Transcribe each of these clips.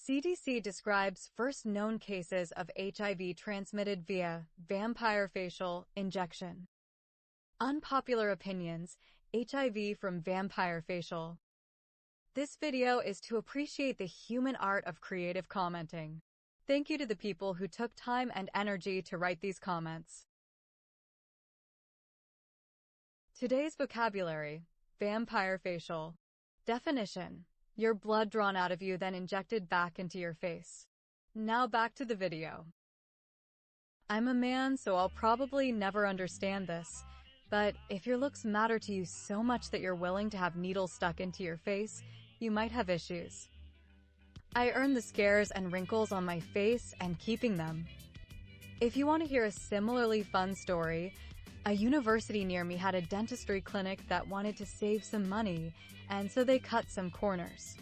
CDC describes first known cases of HIV transmitted via vampire facial injection. Unpopular opinions, HIV from vampire facial. This video is to appreciate the human art of creative commenting. Thank you to the people who took time and energy to write these comments. Today's vocabulary: vampire facial. Definition: your blood drawn out of you then injected back into your face. Now back to the video. I'm a man, so I'll probably never understand this, but if your looks matter to you so much that you're willing to have needles stuck into your face, you might have issues. I earned the scares and wrinkles on my face and keeping them. If you want to hear a similarly fun story, a university near me had a dentistry clinic that wanted to save some money, and so they cut some corners.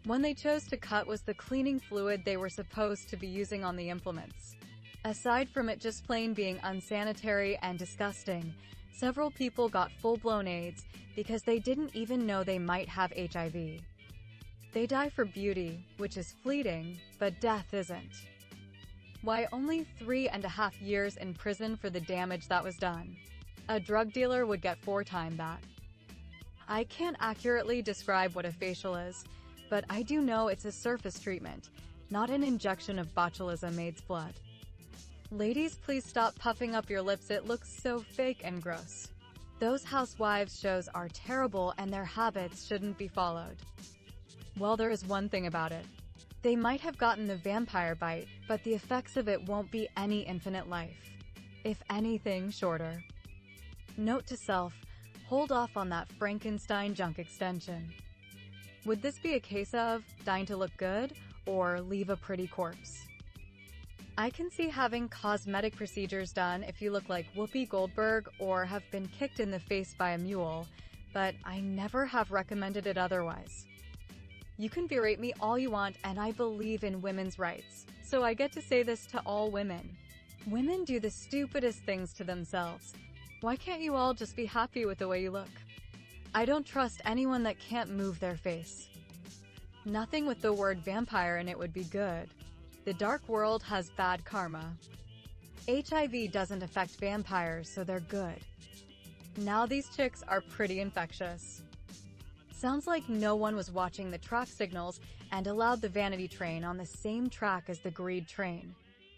One they chose to cut was the cleaning fluid they were supposed to be using on the implements. Aside from it just plain being unsanitary and disgusting, several people got full-blown AIDS because they didn't even know they might have HIV. They die for beauty, which is fleeting, but death isn't. Why only 3.5 years in prison for the damage that was done? A drug dealer would get 4 times that. I can't accurately describe what a facial is, but I do know it's a surface treatment, not an injection of botulism AIDS blood. Ladies, please stop puffing up your lips, it looks so fake and gross. Those housewives shows are terrible and their habits shouldn't be followed. Well, there is one thing about it. They might have gotten the vampire bite, but the effects of it won't be any infinite life. If anything, shorter. Note to self: hold off on that Frankenstein junk extension. Would this be a case of dying to look good or leave a pretty corpse? I can see having cosmetic procedures done if you look like Whoopi Goldberg or have been kicked in the face by a mule, but I never have recommended it otherwise. You can berate me all you want, and I believe in women's rights, so I get to say this to all women. Women do the stupidest things to themselves. Why can't you all just be happy with the way you look? I don't trust anyone that can't move their face. Nothing with the word vampire in it would be good. The dark world has bad karma. HIV doesn't affect vampires, so they're good. Now these chicks are pretty infectious. Sounds like no one was watching the track signals and allowed the vanity train on the same track as the greed train.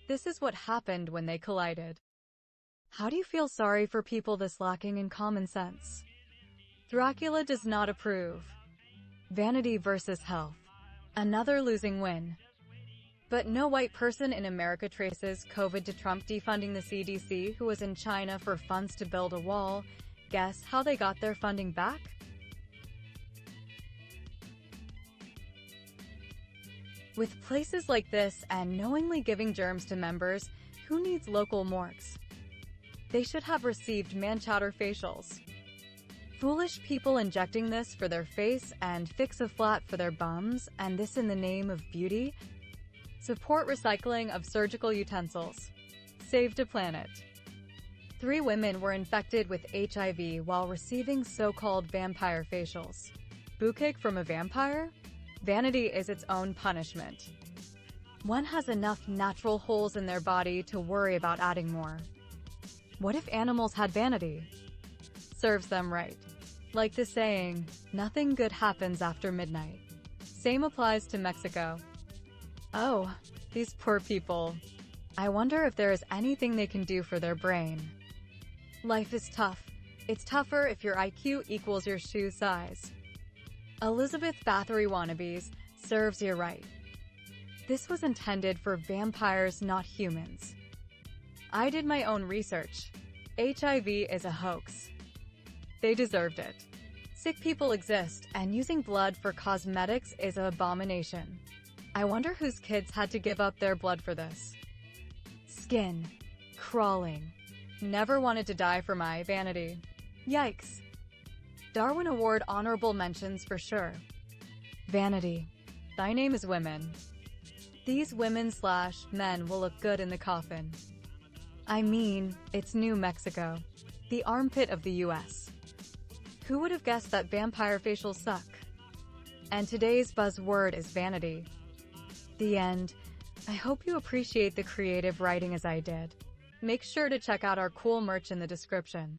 This is what happened when they collided. How do you feel sorry for people this lacking in common sense? Dracula does not approve. Vanity versus health. Another losing win. But no white person in America traces COVID to Trump defunding the CDC, who was in China for funds to build a wall. Guess how they got their funding back? With places like this and knowingly giving germs to members, who needs local morgues? They should have received man-chowder facials. Foolish people injecting this for their face and fix-a-flat for their bums, and this in the name of beauty? Support recycling of surgical utensils. Saved a planet. 3 women were infected with HIV while receiving so-called vampire facials. Boo-kick from a vampire? Vanity is its own punishment. One has enough natural holes in their body to worry about adding more. What if animals had vanity? Serves them right. Like the saying, nothing good happens after midnight. Same applies to Mexico. Oh, these poor people. I wonder if there is anything they can do for their brain. Life is tough. It's tougher if your IQ equals your shoe size. Elizabeth Bathory wannabes, serves you right. This was intended for vampires, not humans. I did my own research. HIV is a hoax. They deserved it. Sick people exist, and using blood for cosmetics is an abomination. I wonder whose kids had to give up their blood for this. Skin. Crawling. Never wanted to die for my vanity. Yikes. Darwin Award honorable mentions for sure. Vanity. Thy name is women. These women/men will look good in the coffin. I mean, it's New Mexico, the armpit of the US. Who would have guessed that vampire facials suck? And today's buzzword is vanity. The end. I hope you appreciate the creative writing as I did. Make sure to check out our cool merch in the description.